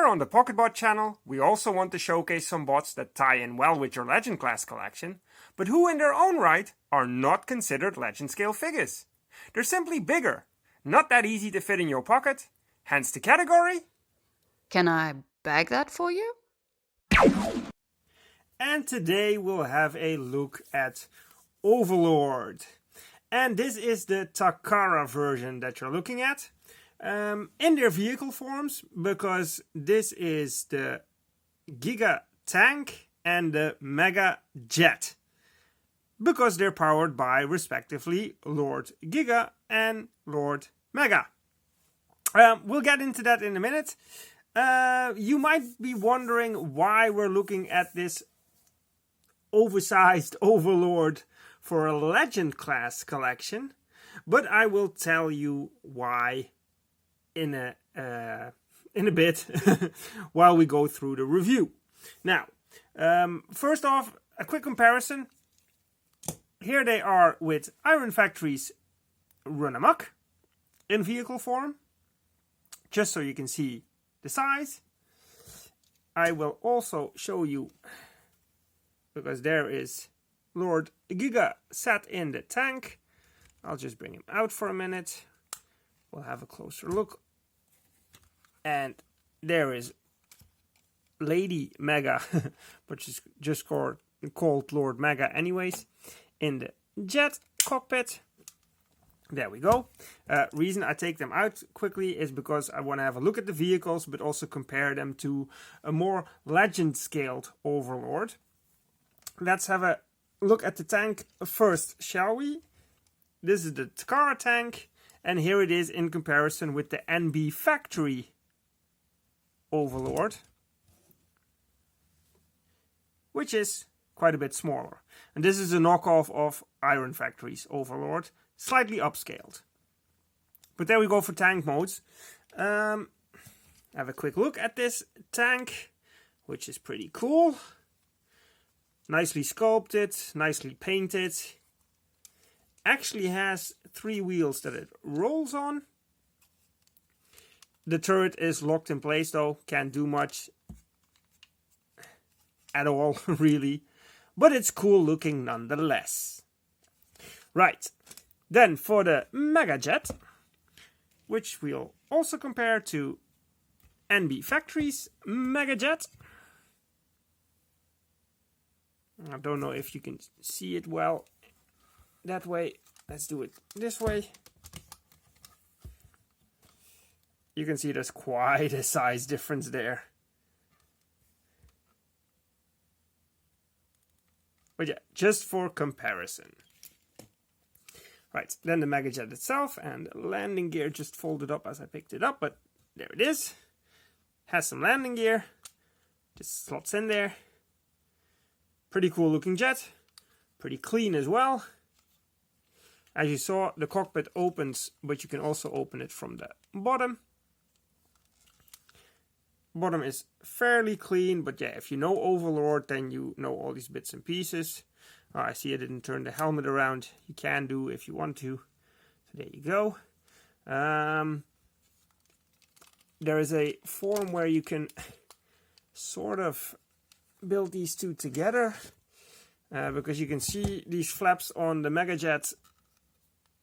Here on the PocketBot channel, we also want to showcase some bots that tie in well with your Legend class collection, but who in their own right are not considered Legend scale figures. They're simply bigger, not that easy to fit in your pocket, hence the category. Can I bag that for you? And today we'll have a look at Overlord. And this is the Takara version that you're looking at. In their vehicle forms, because this is the Giga Tank and the Mega Jet, because they're powered by respectively Lord Giga and Lord Mega. We'll get into that in a minute. You might be wondering why we're looking at this oversized Overlord for a Legend class collection, but I will tell you why in a bit while we go through the review. Now, first off, a quick comparison. Here they are with Iron Factory's Run Amok in vehicle form, just so you can see the size. I will also show you, because there is Lord Giga sat in the tank. I'll just bring him out for a minute. We'll have a closer look. And there is Lady Mega, which is just called Lord Mega anyways, in the jet cockpit. There we go. Reason I take them out quickly is because I want to have a look at the vehicles, but also compare them to a more Legend-scaled Overlord. Let's have a look at the tank first, shall we? This is the Takara tank. And here it is in comparison with the NB Factory Overlord, which is quite a bit smaller. And this is a knockoff of Iron Factory's Overlord, slightly upscaled. But there we go for tank modes. Have a quick look at this tank, which is pretty cool. Nicely sculpted, nicely painted. Actually has 3 wheels that it rolls on. The turret is locked in place though, can't do much at all really, but it's cool looking nonetheless. Right, then for the Mega Jet, which we'll also compare to NB Factory's Mega Jet. I don't know if you can see it well that way. Let's do it this way. You can see there's quite a size difference there. But yeah, just for comparison. Right, then the Mega Jet itself, and the landing gear just folded up as I picked it up, but there it is. Has some landing gear. Just slots in there. Pretty cool looking jet. Pretty clean as well. As you saw, the cockpit opens, but you can also open it from the bottom. Bottom is fairly clean, but yeah, if you know Overlord, then you know all these bits and pieces. Oh, I see I didn't turn the helmet around. You can do if you want to. So there you go. There is a form where you can sort of build these two together. Because you can see these flaps on the Mega Jet.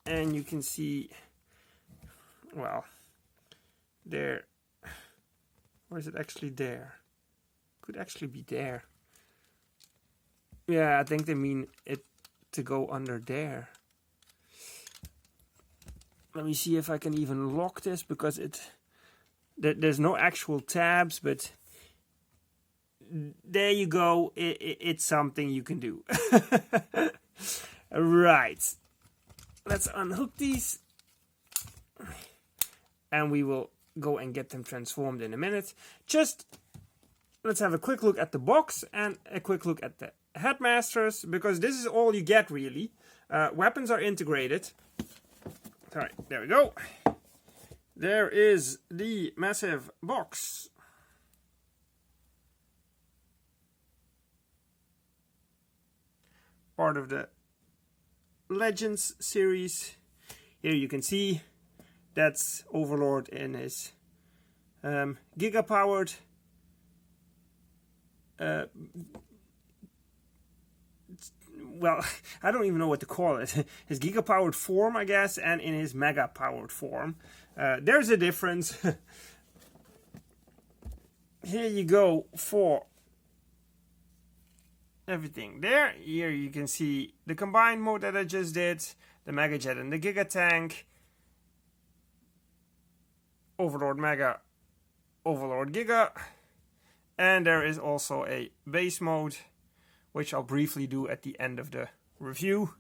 And you can see, well, there. Or is it actually there? Could actually be there. Yeah, I think they mean it to go under there. Let me see if I can even lock this, because there's no actual tabs, but there you go. It's something you can do. Right. Let's unhook these. And we will go and get them transformed in a minute. Just let's have a quick look at the box and a quick look at the headmasters, because this is all you get really. Weapons are integrated. Alright, there we go. There is the massive box. Part of the Legends series. Here you can see that's Overlord in his Giga powered well, I don't even know what to call it. His Giga powered form, I guess, and in his Mega powered form. There's a difference. Here you go for everything there. Here you can see the combined mode that I just did, the Mega Jet and the Giga Tank, Overlord Mega, Overlord Giga, and there is also a base mode, which I'll briefly do at the end of the review.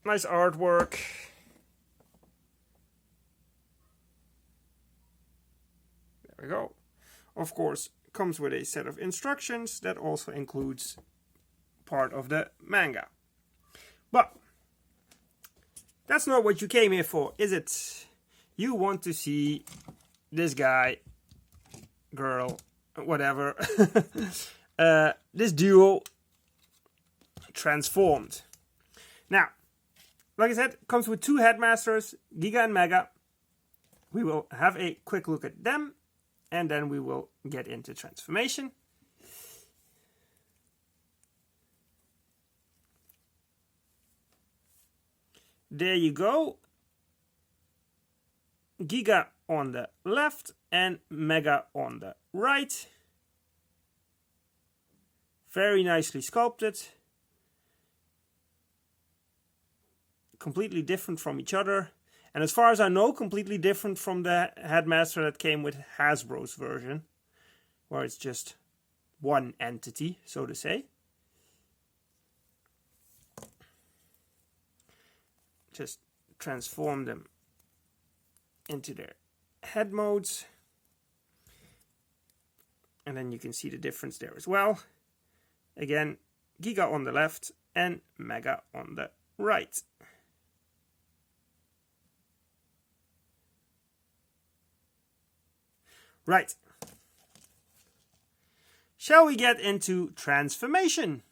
Nice artwork. There we go. Of course, comes with a set of instructions that also includes part of the manga. But that's not what you came here for, is it? You want to see this guy, girl, whatever, this duo transformed. Now, like I said, comes with two headmasters, Giga and Mega. We will have a quick look at them, and then we will get into transformation. There you go. Giga on the left and Mega on the right. Very nicely sculpted. Completely different from each other. And as far as I know, completely different from the headmaster that came with Hasbro's version, where it's just one entity, so to say. Just transform them into their head modes. And then you can see the difference there as well. Again, Giga on the left and Mega on the right. Right. Shall we get into transformation?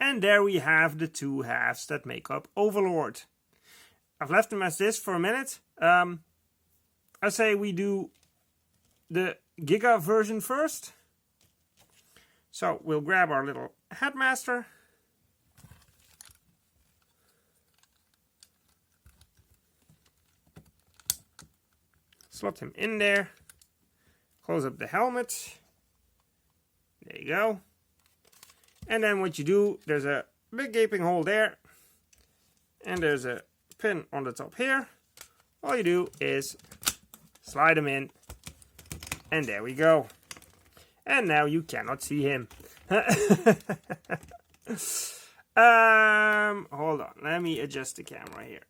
And there we have the two halves that make up Overlord. I've left them as this for a minute. I say we do the Giga version first. So we'll grab our little headmaster. Slot him in there. Close up the helmet. There you go. And then what you do, there's a big gaping hole there. And there's a pin on the top here. All you do is slide them in. And there we go. And now you cannot see him. Hold on. Let me adjust the camera here.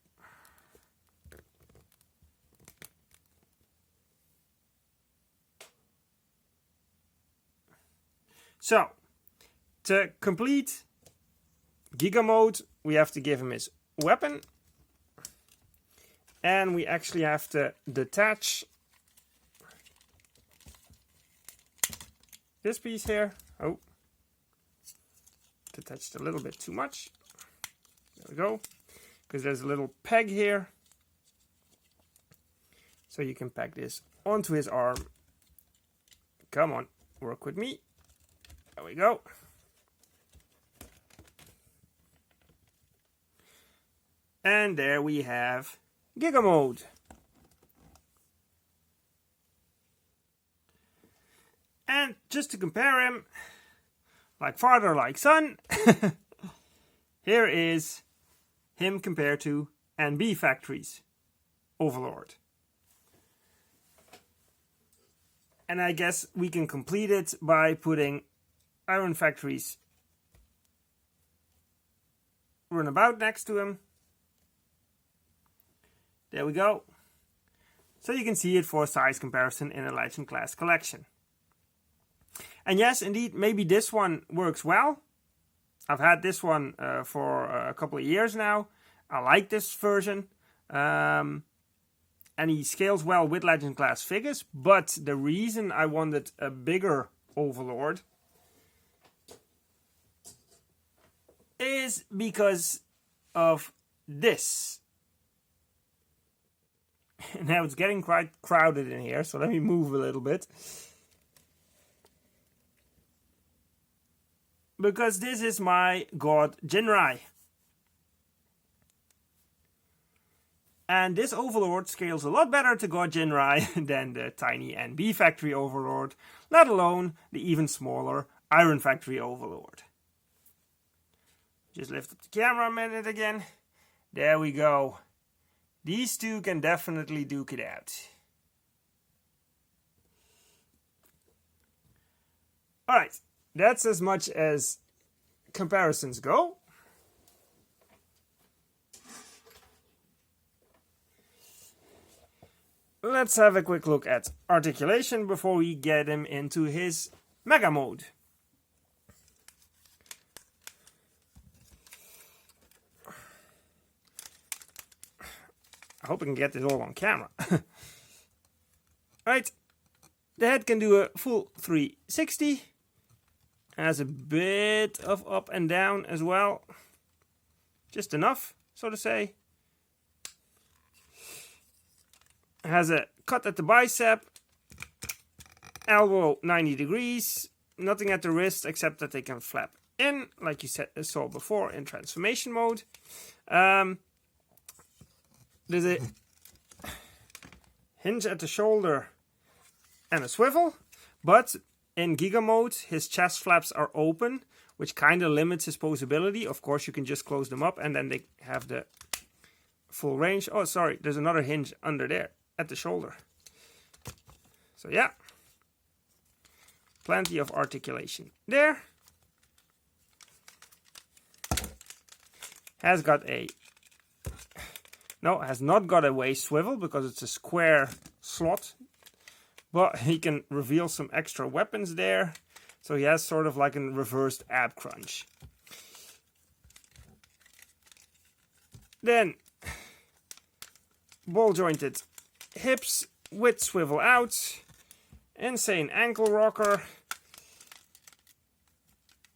So, to complete Giga Mode, we have to give him his weapon. And we actually have to detach this piece here. Oh, detached a little bit too much. There we go. Because there's a little peg here. So you can peg this onto his arm. Come on, work with me. There we go. And there we have Giga Mode. And just to compare him, like father, like son, here is him compared to NB Factory's Overlord. And I guess we can complete it by putting Iron Factory's Runabout next to him. There we go. So you can see it for size comparison in a Legend class collection. And yes, indeed, maybe this one works well. I've had this one for a couple of years now. I like this version. And he scales well with Legend class figures. But the reason I wanted a bigger Overlord is because of this. Now it's getting quite crowded in here, so let me move a little bit. Because this is my god Jinrai. And this Overlord scales a lot better to god Jinrai than the tiny NB Factory Overlord, let alone the even smaller Iron Factory Overlord. Just lift up the camera a minute again. There we go. These two can definitely duke it out. Alright, that's as much as comparisons go. Let's have a quick look at articulation before we get him into his Mega Mode. I hope I can get this all on camera. Right, the head can do a full 360. Has a bit of up and down as well. Just enough, so to say. Has a cut at the bicep. Elbow 90 degrees. Nothing at the wrist except that they can flap in, like you saw before in transformation mode. There's a hinge at the shoulder and a swivel, but in Giga Mode his chest flaps are open, which kind of limits his posability. Of course you can just close them up and then they have the full range. Oh sorry, there's another hinge under there at the shoulder. So yeah, plenty of articulation there. Has not got a waist swivel because it's a square slot, but he can reveal some extra weapons there, so he has sort of like a reversed ab crunch. Then ball jointed hips with swivel out, insane ankle rocker,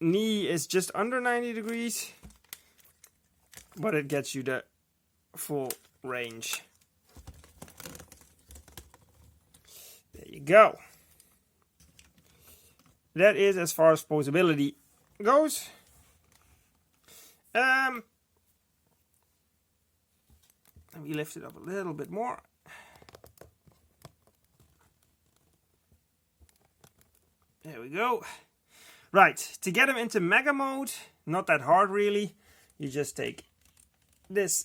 knee is just under 90 degrees, but it gets you the full range. There you go. That is as far as posability goes. Let me lift it up a little bit more. There we go. Right, to get him into Mega Mode, not that hard really. You just take this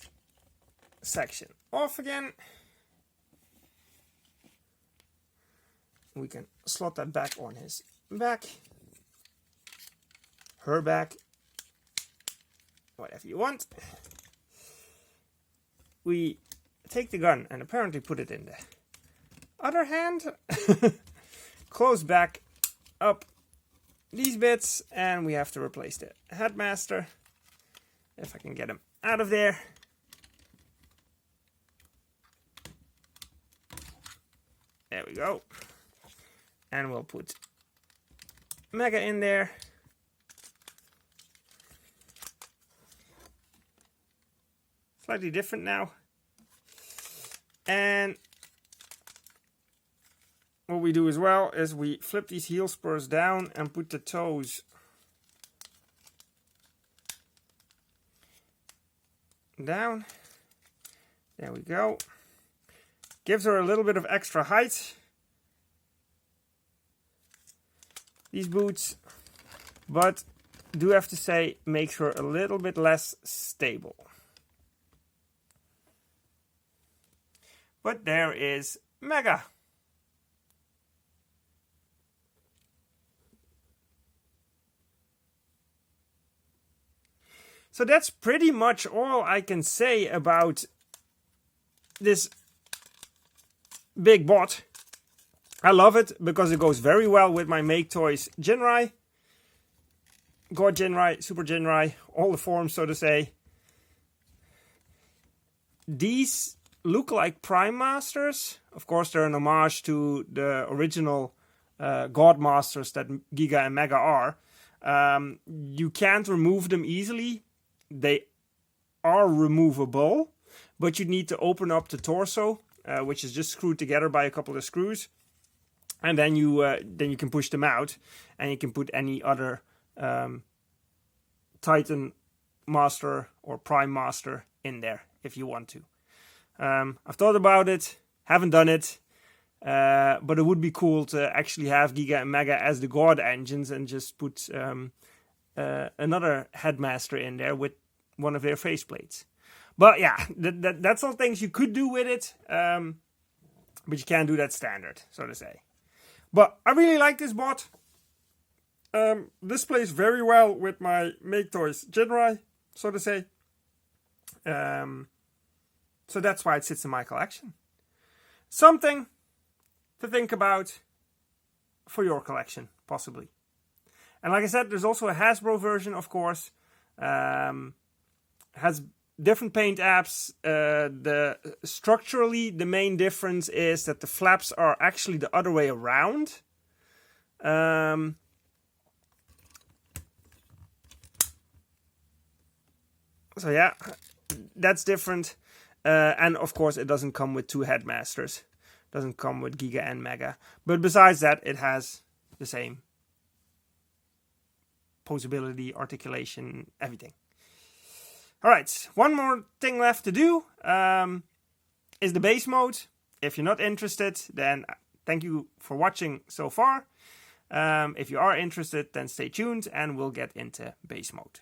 section off again. We can slot that back on his back, her back, whatever you want. We take the gun and apparently put it in the other hand, close back up these bits, and we have to replace the headmaster. If I can get him out of there. There we go. And we'll put Mega in there. Slightly different now. And what we do as well is we flip these heel spurs down and put the toes down. There we go. Gives her a little bit of extra height, these boots, but do have to say makes her a little bit less stable. But there is Mega. So that's pretty much all I can say about this big bot. I love it because it goes very well with my Make Toys Jinrai, God Jinrai, Super Jinrai, all the forms, so to say. These look like Prime Masters. Of course, they're an homage to the original God Masters that Giga and Mega are. You can't remove them easily. They are removable, but you need to open up the torso, which is just screwed together by a couple of screws, and then you can push them out, and you can put any other Titan Master or Prime Master in there if you want to. I've thought about it, haven't done it, but it would be cool to actually have Giga and Mega as the God engines and just put another headmaster in there with one of their faceplates. But yeah, that's all things you could do with it, but you can't do that standard, so to say. But I really like this bot. This plays very well with my Make Toys Jinrai, so to say. So that's why it sits in my collection. Something to think about for your collection, possibly. And like I said, there's also a Hasbro version, of course. Has different paint apps. Structurally, the main difference is that the flaps are actually the other way around. So yeah, that's different. And of course, it doesn't come with two headmasters. Doesn't come with Giga and Mega. But besides that, it has the same posability, articulation, everything. Alright, one more thing left to do is the base mode. If you're not interested, then thank you for watching so far. If you are interested, then stay tuned and we'll get into base mode.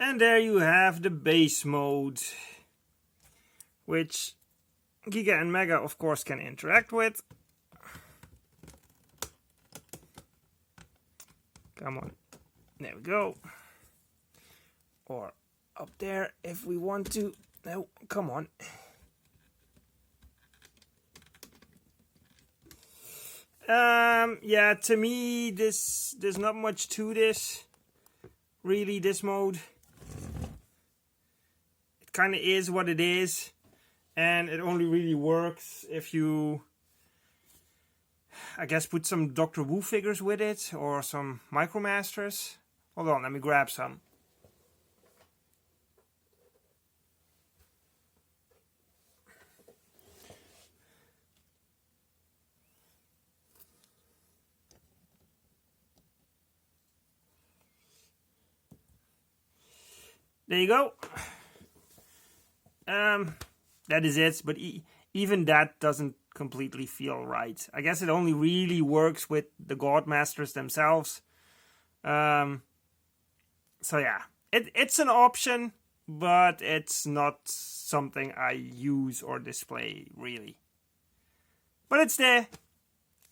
And there you have the base mode, which Giga and Mega, of course, can interact with. Come on, there we go. Or up there if we want to. No, come on. Yeah, to me, there's not much to this. Really, this mode. It kind of is what it is. And it only really works if you, I guess, put some Doctor Wu figures with it. Or some Micromasters. Hold on, let me grab some. there you go. That is it, but even that doesn't completely feel right. I guess it only really works with the Godmasters themselves. So yeah, it's an option, but it's not something I use or display really. But it's there,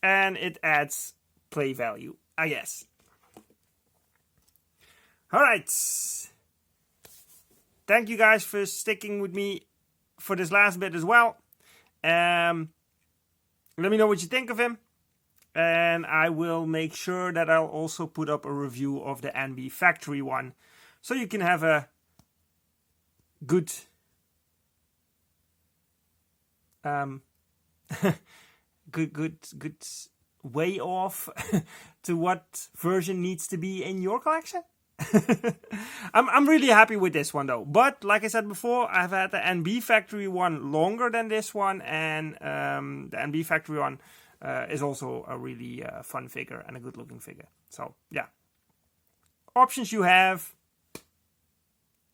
and it adds play value, I guess. Alright. Thank you guys for sticking with me for this last bit as well. Let me know what you think of him. And I will make sure that I'll also put up a review of the NB factory one. So you can have a good good way off to what version needs to be in your collection. I'm really happy with this one though, but like I said before, I've had the NB factory one longer than this one, and the NB factory one is also a really fun figure and a good looking figure. So yeah, options you have,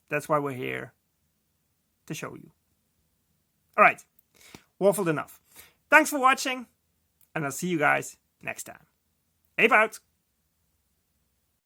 that's why we're here, to show you. Alright, waffled enough. Thanks for watching, and I'll see you guys next time. Ape out!